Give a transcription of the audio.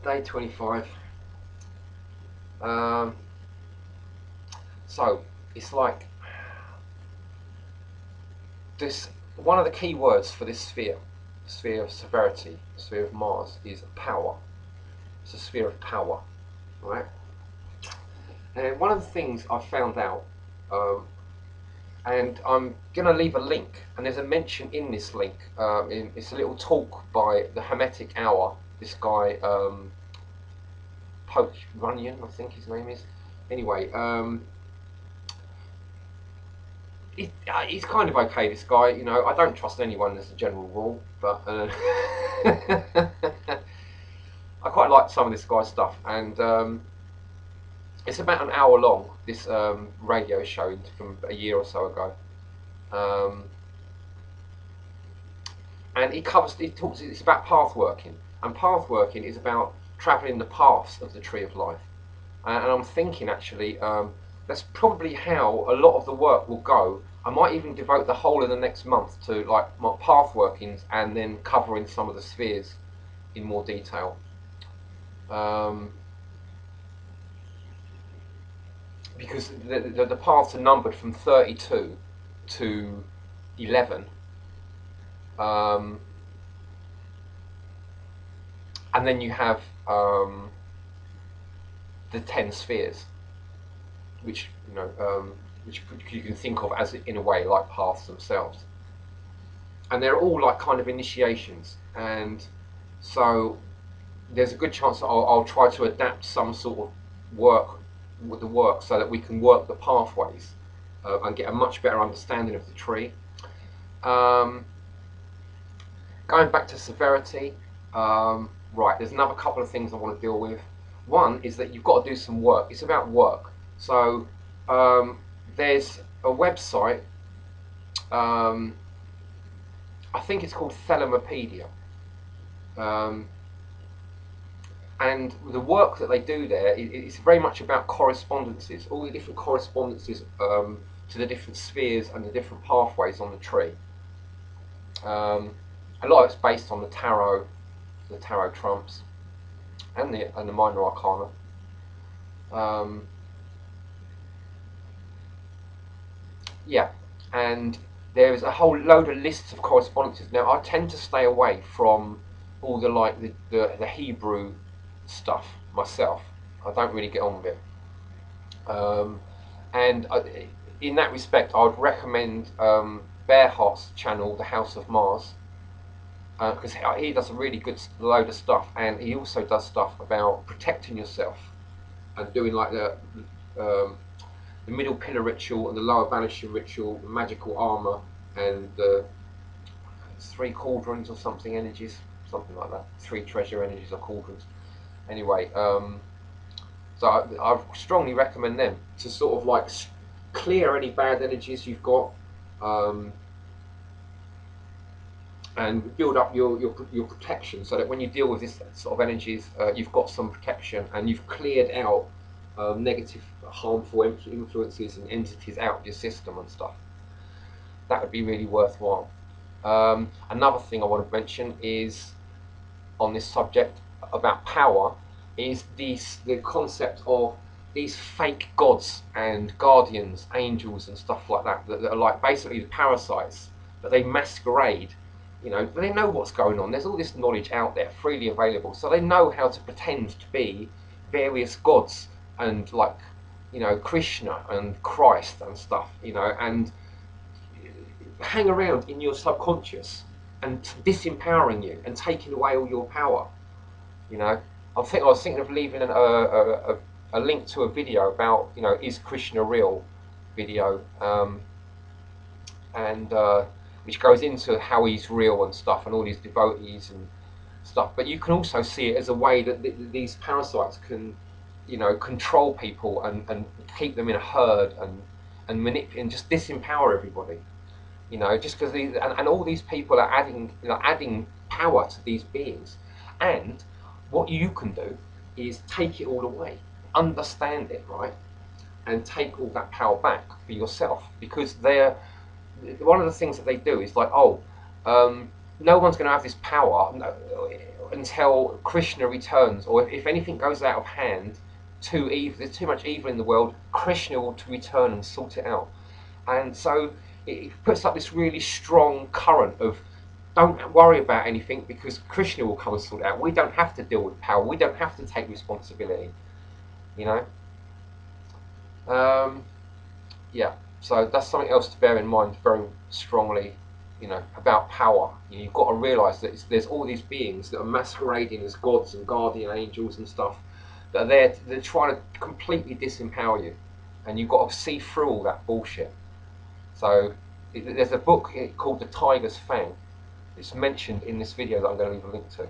day 25. So it's like this. One of the key words for this sphere, the sphere of severity, the sphere of Mars, is power. It's a sphere of power, right? And one of the things I found out, and I'm going to leave a link, and there's a mention in this link. It's a little talk by the Hermetic Hour. This guy, Poke Runyon, I think his name is. Anyway, he's kind of okay, this guy. You know, I don't trust anyone as a general rule, but I quite like some of this guy's stuff, and it's about an hour long, this radio show from a year or so ago, and it's about path working, and path working is about travelling the paths of the tree of life, and I'm thinking actually that's probably how a lot of the work will go. I might even devote the whole of the next month to like my path workings, and then covering some of the spheres in more detail. Because the paths are numbered from 32 to 11, and then you have the 10 spheres, which which you can think of as, in a way, like paths themselves, and they're all like kind of initiations. And so there's a good chance that I'll try to adapt some sort of work with the work so that we can work the pathways and get a much better understanding of the tree. Going back to severity, right, there's another couple of things I want to deal with. One is that you've got to do some work. It's about work. So there's a website, I think it's called Thalamopedia, and the work that they do there is very much about correspondences, all the different correspondences to the different spheres and the different pathways on the tree. A lot of it's based on the tarot trumps, and the minor arcana. Yeah, and there's a whole load of lists of correspondences. Now, I tend to stay away from all the the Hebrew stuff myself. I don't really get on with it, and in that respect, I would recommend Bearheart's channel, The House of Mars, because he does a really good load of stuff, and he also does stuff about protecting yourself and doing like the middle pillar ritual and the lower banishing ritual, the magical armor, and the 3 cauldrons or something energies, something like that. 3 treasure energies or cauldrons. Anyway, so I strongly recommend them to sort of like clear any bad energies you've got, and build up your protection, so that when you deal with this sort of energies, you've got some protection, and you've cleared out negative, harmful influences and entities out of your system and stuff. That would be really worthwhile. Another thing I want to mention is, on this subject about power, is the concept of these fake gods and guardians, angels and stuff like that, that are like basically the parasites, but they masquerade. You know, they know what's going on. There's all this knowledge out there freely available, so they know how to pretend to be various gods, and like, you know, Krishna and Christ and stuff, you know, and hang around in your subconscious and disempowering you and taking away all your power. You know, I was thinking of leaving a link to a video about, you know, is Krishna real video, and which goes into how he's real and stuff, and all these devotees and stuff. But you can also see it as a way that these parasites can, you know, control people and keep them in a herd and manipulate and just disempower everybody. You know, just because and all these people are adding power to these beings. And what you can do is take it all away, understand it, right, and take all that power back for yourself, because they're one of the things that they do is like, no one's going to have this power until Krishna returns, or if anything goes out of hand, too evil, there's too much evil in the world, Krishna will to return and sort it out. And so it puts up this really strong current of don't worry about anything because Krishna will come and sort it out. We don't have to deal with power. We don't have to take responsibility. You know. Yeah. So that's something else to bear in mind very strongly. You know, about power. You've got to realise that there's all these beings that are masquerading as gods and guardian angels and stuff that are there. They're trying to completely disempower you, and you've got to see through all that bullshit. So there's a book called The Tiger's Fang. It's mentioned in this video that I'm going to leave a link to.